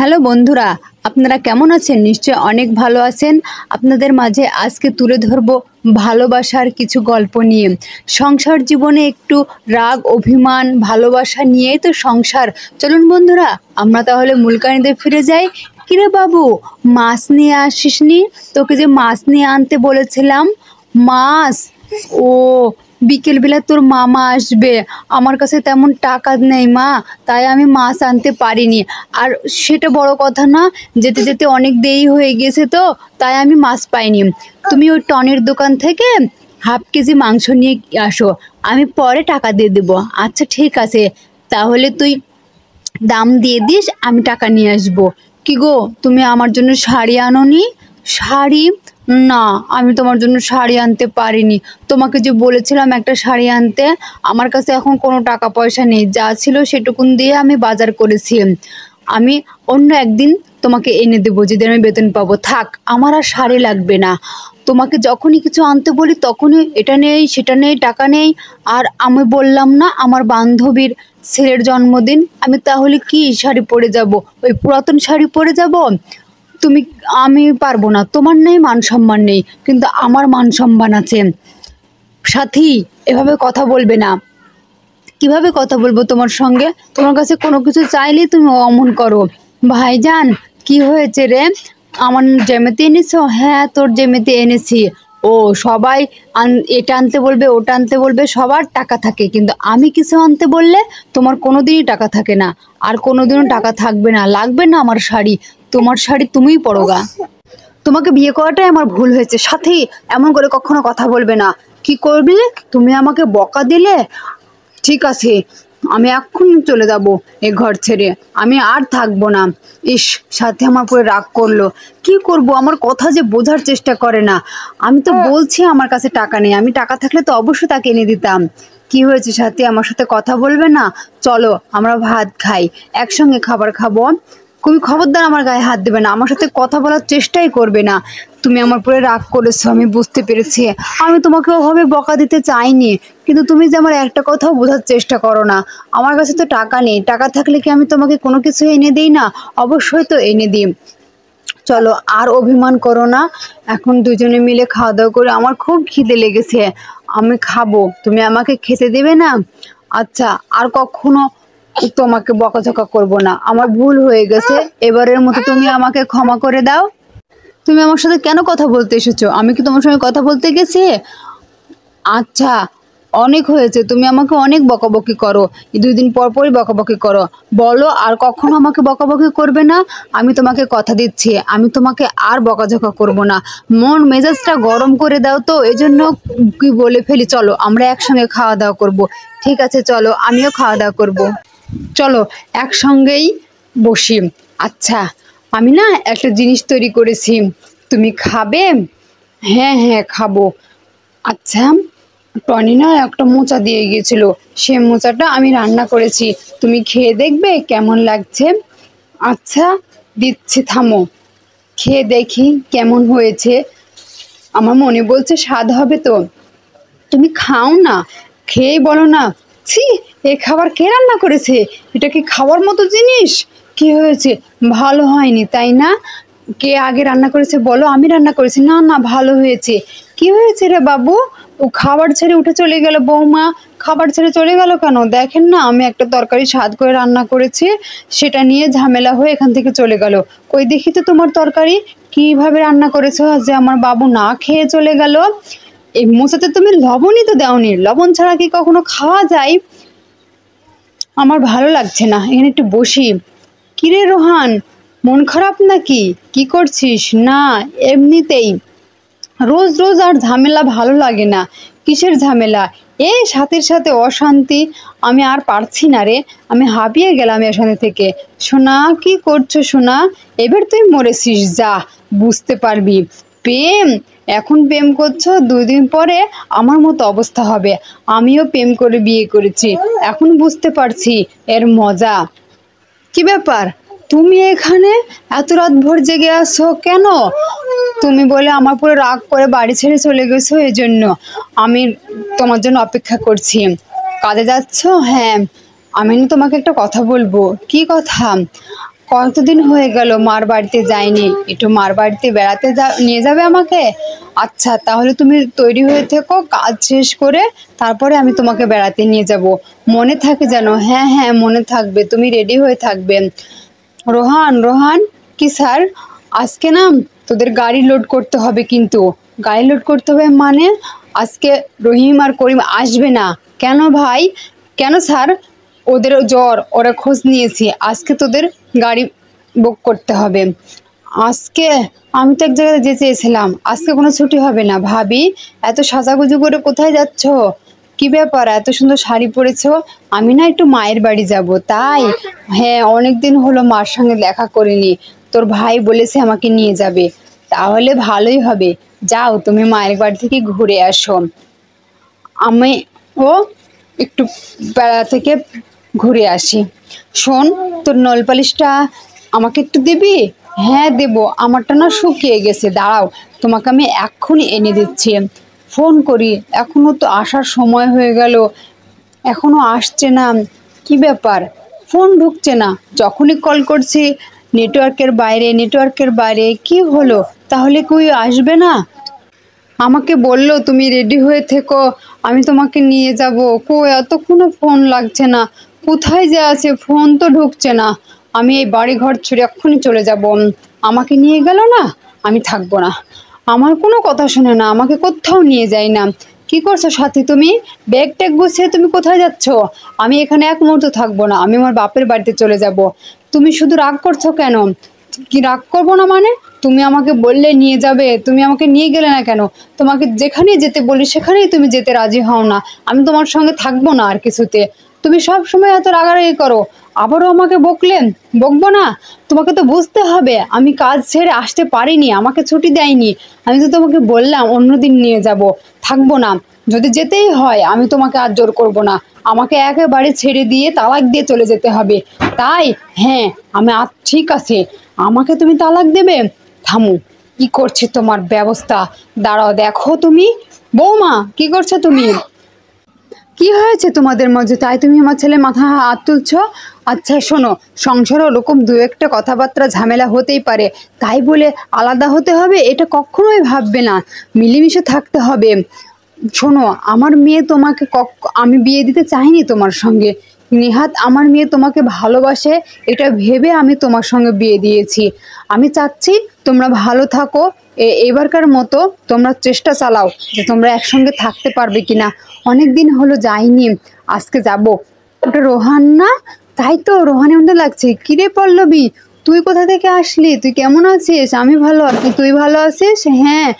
Hello বন্ধুরা, আপনারা কেমন আছেন? নিশ্চয় অনেক ভালো আছেন। আপনাদের মাঝে আজকে তুলে ধরব ভালোবাসার কিছু গল্প নিয়ে। সংসার জীবনে একটু রাগ, অভিমান, ভালোবাসা নিয়েই তো সংসার। চলুন বন্ধুরা, আমরা তাহলে মূল কাহিনীতে ফিরে যাই। কিরে বাবু, মাছ নিয়ে আসিসনি? তোকে যে মাছ নিয়ে আনতে বলেছিলাম। মাছ? ও, বিকেলবেলা তোর মামা আসবে, আমার কাছে তেমন টাকা নেই মা, তাই আমি মাছ আনতে পারিনি। আর সেটা বড় কথা না, যেতে যেতে অনেক দেরি হয়ে গেছে, তো তাই আমি মাছ পাইনি। তুমি ওই টনির দোকান থেকে হাফ কেজি মাংস নিয়ে আসো, আমি পরে টাকা দিয়ে দেবো। আচ্ছা ঠিক আছে, তাহলে তুই দাম দিয়ে দিস, আমি টাকা নিয়ে আসবো। কি গো, তুমি আমার জন্য শাড়ি আনোনি? শাড়ি? না, আমি তোমার জন্য শাড়ি আনতে পারিনি। তোমাকে যে বলেছিলাম একটা শাড়ি আনতে, আমার কাছে এখন কোনো টাকা পয়সা নেই, যা ছিল সেটুকুন দিয়ে আমি বাজার করেছি। আমি অন্য একদিন তোমাকে এনে দেবো, যেদিন আমি বেতন পাবো। থাক, আমার আর শাড়ি লাগবে না। তোমাকে যখনই কিছু আনতে বলি তখনই এটা নেই সেটা নেই, টাকা নেই। আর আমি বললাম না আমার বান্ধবীর ছেলের জন্মদিন, আমি তাহলে কি শাড়ি পরে যাব? ওই পুরাতন শাড়ি পরে যাব? তুমি, আমি পারবো না। তোমার নেই মান সম্মান নেই, কিন্তু আমার মান সম্মান আছে। সাথী, এভাবে কথা বলবে না। কিভাবে কথা বলবো তোমার সঙ্গে? তোমার কাছে কোনো কিছু চাইলেই তুমি অমন করো। ভাইজান, কি হয়েছে রে? আমার জ্যামিতি এনেছো? হ্যাঁ, তোর জ্যামিতি এনেছি। ও, সবাই এটা আনতে বলবে, ওটা আনতে বলবে, সবার টাকা থাকে, কিন্তু আমি কিছু আনতে বললে তোমার কোনোদিনই টাকা থাকে না, আর কোনোদিনও টাকা থাকবে না। লাগবে না আমার শাড়ি, তোমার শাড়ি তুমিই পরোগা। তোমাকে বিয়ে করাটাই আমার ভুল হয়েছে। সাথী, এমন করে কখনো কথা বলবে না। কি করবে? তুমি আমাকে বকা দিলে? ঠিক আছে, আমি এক্ষুনি চলে যাব এ ঘর ছেড়ে, আমি আর থাকবো না। ইস, সাথে আমার পুরো রাগ করলো। কি করব, আমার কথা যে বোঝার চেষ্টা করে না। আমি তো বলছি আমার কাছে টাকা নেই, আমি টাকা থাকলে তো অবশ্যই তাকে এনে দিতাম। কি হয়েছে সাথে, আমার সাথে কথা বলবে না? চলো আমরা ভাত খাই, একসঙ্গে খাবার খাবো। তুমি খবরদার আমার গায়ে হাত দেবে না, আমার সাথে কথা বলার চেষ্টাই করবে না। তুমি আমার উপরে রাগ করেছো, আমি বুঝতে পেরেছি। আমি তোমাকে ওভাবে বকা দিতে চাইনি, কিন্তু তুমি যে আমার একটা কথাও বোঝার চেষ্টা করো না। আমার কাছে তো টাকা নেই, টাকা থাকলে কি আমি তোমাকে কোনো কিছু এনে দিই না? অবশ্যই তো এনে দিই। চলো, আর অভিমান করো না, এখন দুজনে মিলে খাওয়া দাওয়া করে, আমার খুব খিদে লেগেছে, আমি খাবো। তুমি আমাকে খেতে দেবে না? আচ্ছা, আর কখনো তোমাকে বকাঝকা করবো না, আমার ভুল হয়ে গেছে, এবারের মতো তুমি আমাকে ক্ষমা করে দাও। তুমি আমার সাথে কেন কথা বলতে এসেছো? আমি কি তোমার সঙ্গে কথা বলতে গেছি? আচ্ছা, অনেক হয়েছে, তুমি আমাকে অনেক বকাবকি করো, এই 2 দিন পর পরই বকাবকি করো। বলো, আর কখনো আমাকে বকাবকি করবে না। আমি তোমাকে কথা দিচ্ছি, আমি তোমাকে আর বকাঝকা করব না। মন মেজাজটা গরম করে দাও তো, এজন্য কি বলে ফেলি। চলো আমরা একসঙ্গে খাওয়া দাওয়া করব। ঠিক আছে চলো, আমিও খাওয়া দাওয়া করব। চলো একসঙ্গেই বসি। আচ্ছা, আমি না একটা জিনিস তৈরি করেছি, তুমি খাবে? হ্যাঁ হ্যাঁ, খাবো। আচ্ছা, টনি না একটা মোচা দিয়ে গিয়েছিল, সে মোচাটা আমি রান্না করেছি, তুমি খেয়ে দেখবে কেমন লাগছে। আচ্ছা, দিচ্ছি, থামো, খেয়ে দেখি কেমন হয়েছে। আমার মনে বলছে স্বাদ হবে তো। তুমি খাও না, খেয়ে বলো না। ছি, এ খাবার কে রান্না করেছে? এটা কি খাওয়ার মতো জিনিস? কি হয়েছে? ভালো হয়নি তাই না? কে আগে রান্না করেছে বলো, আমি রান্না করেছি। না না, ভালো হয়েছে। কি হয়েছে রে বাবু? ও খাবার ছেড়ে উঠে চলে গেল। বৌমা, খাবার ছেড়ে চলে গেল কেন? দেখেন না, আমি একটা তরকারি স্বাদ করে রান্না করেছি, সেটা নিয়ে ঝামেলা হয়ে এখান থেকে চলে গেল। কই দেখি তো তোমার তরকারি কিভাবে রান্না করেছো, যে আমার বাবু না খেয়ে চলে গেল। এই মোচাতে তুমি লবণই তো দাওনি, লবণ ছাড়া কি কখনো খাওয়া যায়? আমার ভালো লাগছে না, এখানে একটু বসি। কিরে রোহান, মন খারাপ নাকি? কি করছিস? না, এমনিতেই। রোজ রোজ আর ঝামেলা ভালো লাগে না। কিসের ঝামেলা? এই সাথীর সাথে অশান্তি, আমি আর পারছি না রে, আমি হাঁপিয়ে গেলাম এর সাথে থেকে। সোনা, কি করছো সোনা? এবার তুই মরেছিস, যা, বুঝতে পারবি। প্রেম? এখন প্রেম করছো, 2 দিন পরে আমার মতো অবস্থা হবে। আমিও প্রেম করে বিয়ে করেছি, এখন বুঝতে পারছি এর মজা। কি ব্যাপার, তুমি এখানে এত রাত ভোর জেগে আছো কেন? তুমি বলে আমার পুরো রাগ করে বাড়ি ছেড়ে চলে গেছো, এই জন্য আমি তোমার জন্য অপেক্ষা করছি। কাজে যাচ্ছ? হ্যাঁ। আমি না তোমাকে একটা কথা বলবো। কি কথা? কতদিন হয়ে গেল মার বাড়িতে যাইনি, একটু মার বাড়িতে বেড়াতে নিয়ে যাবে আমাকে? আচ্ছা, তাহলে তুমি তৈরি হয়ে থেকো, কাজ শেষ করে তারপরে আমি তোমাকে বেড়াতে নিয়ে যাব। মনে থাকে যেন? হ্যাঁ হ্যাঁ, মনে থাকবে, তুমি রেডি হয়ে থাকবে। রোহান, রোহান। কি স্যার? আজকে না তোদের গাড়ি লোড করতে হবে, কিন্তু গাড়ি লোড করতে হবে মানে আজকে রহিম আর করিম আসবে না। কেন ভাই? কেন স্যার? ওদের জ্বর, ওরা খোঁজ নিয়েছি, আজকে তোদের গাড়ি বুক করতে হবে। আজকে আমি তো এক জায়গায় যেতে চেয়েছিলাম, আজকে কোনো ছুটি হবে না। ভাবি, এত সাজাগুজু করে কোথায় যাচ্ছ? কি ব্যাপার, এত সুন্দর শাড়ি পরেছো? আমি না একটু মায়ের বাড়ি যাব তাই। হ্যাঁ, অনেকদিন হলো মার সঙ্গে দেখা করিনি, তোর ভাই বলেছে আমাকে নিয়ে যাবে। তাহলে ভালোই হবে, যাও তুমি মায়ের বাড়ি থেকে ঘুরে আসো। আমি ও একটু বেড়া থেকে ঘুরে আসি। শোন, তোর নল পালিশটা আমাকে একটু দিবি? হ্যাঁ দেবো, আমারটা না শুকিয়ে গেছে, দাঁড়াও তোমাকে আমি এক্ষুনি এনে দিচ্ছি। ফোন করি, এখনো তো আসার সময় হয়ে গেল, এখনো আসছে না। কি ব্যাপার, ফোন ঢুকছে না, যখনই কল করছি নেটওয়ার্কের বাইরে, নেটওয়ার্কের বাইরে। কি হলো, তাহলে কই আসবে না? আমাকে বললো তুমি রেডি হয়ে থেকো, আমি তোমাকে নিয়ে যাব। কই, এতক্ষণও ফোন লাগছে না, কোথায় যে আছে, ফোন তো ঢুকছে না। আমি এই বাড়ি ঘর ছেড়ে এক্ষুনি চলে যাব। আমাকে নিয়ে গেল না, আমি থাকবো না। আমার কোনো কথা শুনে না, আমাকে কোথাও নিয়ে যায় না। কি করছো সাথী তুমি? ব্যাগ ট্যাগ গুছিয়ে তুমি কোথায় যাচ্ছ? আমি এখানে এক মুহূর্ত থাকবো না, আমি আমার বাপের বাড়িতে চলে যাব। তুমি শুধু রাগ করছো কেন? কি রাগ করবো না মানে? তুমি আমাকে বললে নিয়ে যাবে, তুমি আমাকে নিয়ে গেলে না কেন? তোমাকে যেখানেই যেতে বলি সেখানেই তুমি যেতে রাজি হও না। আমি তোমার সঙ্গে থাকবো না আর কিছুতে। তুমি সব সময় এত রাগারাগি করো, আবারও আমাকে বকলেন? বকবো না? তোমাকে তো বুঝতে হবে আমি কাজ ছেড়ে আসতে পারিনি, আমাকে ছুটি দেয়নি। আমি তো তোমাকে বললাম অন্যদিন নিয়ে যাব, থাকবো না। যদি যেতেই হয় আমি তোমাকে আর জোর করবো না, আমাকে একেবারে ছেড়ে দিয়ে তালাক দিয়ে চলে যেতে হবে। তাই? হ্যাঁ, আমি ঠিক আছে, আমাকে তুমি তালাক দেবে? থামো, কি করছে তোমার ব্যবস্থা, দাঁড়াও দেখো। তুমি বৌমা, কি করছো তুমি? কি হয়েছে তোমাদের মধ্যে, তাই তুমি আমার ছেলের মাথা হাত তুলছ? আচ্ছা শোনো, সংসারে ওরকম দু একটা কথাবার্তা ঝামেলা হতেই পারে, তাই বলে আলাদা হতে হবে এটা কখনোই ভাববে না। মিলেমিশে থাকতে হবে। শোনো, আমার মেয়ে তোমাকে আমি বিয়ে দিতে চাইনি তোমার সঙ্গে। নেহাত আমার মেয়ে তোমাকে ভালোবাসে, এটা ভেবে আমি তোমার সঙ্গে বিয়ে দিয়েছি। আমি চাচ্ছি তোমরা ভালো থাকো। এবারকার মতো তোমরা চেষ্টা চালাও যে তোমরা একসঙ্গে থাকতে পারবে কিনা। অনেক দিন হলো যাইনি, আজকে যাব। ওটা রোহান না? তাই তো, রোহানের মধ্যে লাগছে। কিরে পল্লবী, তুই কোথা থেকে আসলি? তুই কেমন আছিস? আমি ভালো আছি, তুই ভালো আছিস? হ্যাঁ,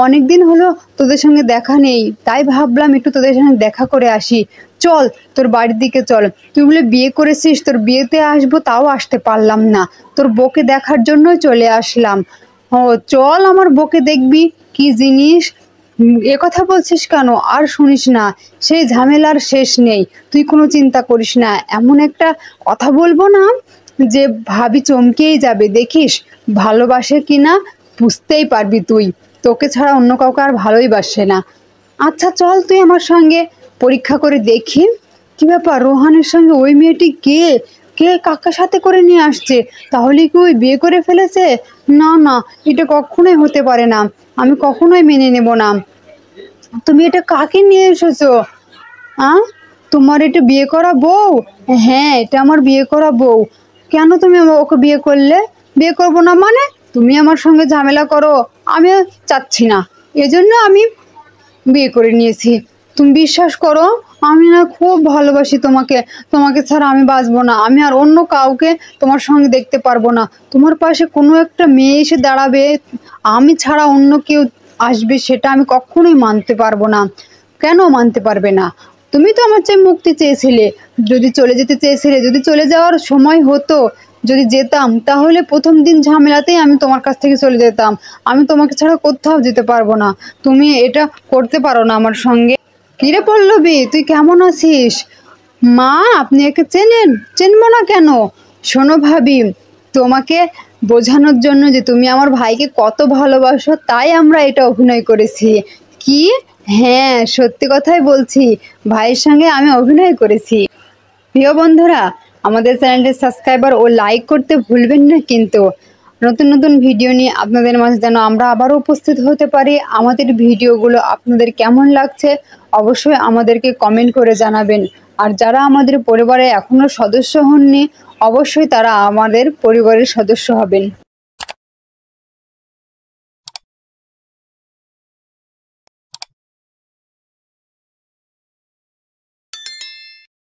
অনেক দিন হলো তোদের সঙ্গে দেখা নেই, তাই ভাবলাম একটু তোদের সঙ্গে দেখা করে আসি। চল তোর বাড়ির দিকে চল। তুই বলে বিয়ে করেছিস, তোর বিয়েতে আসবো তাও আসতে পারলাম না, তোর বউকে দেখার জন্যই চলে আসলাম। ও চল, আমার বউকে দেখবি কি জিনিস। এ কথা বলছিস কেন? আর শুনিস না, সেই ঝামেলার শেষ নেই। তুই কোনো চিন্তা করিস না, এমন একটা কথা বলবো না যে ভাবি চমকেই যাবে, দেখিস ভালোবাসে কিনা বুঝতেই পারবি তুই। তোকে ছাড়া অন্য কাউকে আর ভালোই বাসে না। আচ্ছা চল তুই আমার সঙ্গে, পরীক্ষা করে দেখি। কি ব্যাপার, রোহানের সঙ্গে ওই মেয়েটি কে? কে কাকার সাথে করে নিয়ে আসছে? তাহলে কি ওই বিয়ে করে ফেলেছে? না না, এটা কখনোই হতে পারে না, আমি কখনোই মেনে নেব না। তুমি এটা কাকে নিয়ে এসেছো? তোমার এটা বিয়ে করা বউ? হ্যাঁ, এটা আমার বিয়ে করা বউ। কেন তুমি ওকে বিয়ে করলে? বিয়ে করবো না মানে? তুমি আমার সঙ্গে ঝামেলা করো, আমি চাচ্ছি না, এজন্য আমি বিয়ে করে নিয়েছি। তুমি বিশ্বাস করো, আমি না খুব ভালোবাসি তোমাকে, তোমাকে ছাড়া আমি বাঁচবো না। আমি আর অন্য কাউকে তোমার সঙ্গে দেখতে পারবো না। তোমার পাশে কোনো একটা মেয়ে এসে দাঁড়াবে, আমি ছাড়া অন্য কেউ আসবে, সেটা আমি কখনোই মানতে পারবো না। কেন মানতে পারবে না? তুমি তো আমার চেয়ে মুক্তি চেয়েছিলে, যদি চলে যেতে চেয়েছিলে, যদি চলে যাওয়ার সময় হতো, যদি যেতাম তাহলে প্রথম দিন ঝামেলাতেই আমি তোমার কাছ থেকে চলে যেতাম। আমি তোমাকে ছাড়া কোথাও যেতে পারবো না, তুমি এটা করতে পারো না আমার সঙ্গে। কিরে পল্লবী, তুই কেমন আছিস? মা, আপনি একে চেনেন? চিনবো না কেন? শোনো ভাবি, তোমাকে বোঝানোর জন্য যে তুমি আমার ভাইকে কত ভালোবাসো, তাই আমরা এটা অভিনয় করেছি। কি? হ্যাঁ, সত্যি কথাই বলছি, ভাইয়ের সঙ্গে আমি অভিনয় করেছি। প্রিয় বন্ধুরা, আমাদের চ্যানেলটি সাবস্ক্রাইবার ও লাইক করতে ভুলবেন না কিন্তু। নতুন নতুন ভিডিও নিয়ে আপনাদের মাঝে যেন আমরা আবারও উপস্থিত হতে পারি। আমাদের ভিডিওগুলো আপনাদের কেমন লাগছে অবশ্যই আমাদেরকে কমেন্ট করে জানাবেন। আর যারা আমাদের পরিবারে এখনও সদস্য হননি অবশ্যই তারা আমাদের পরিবারের সদস্য হবেন।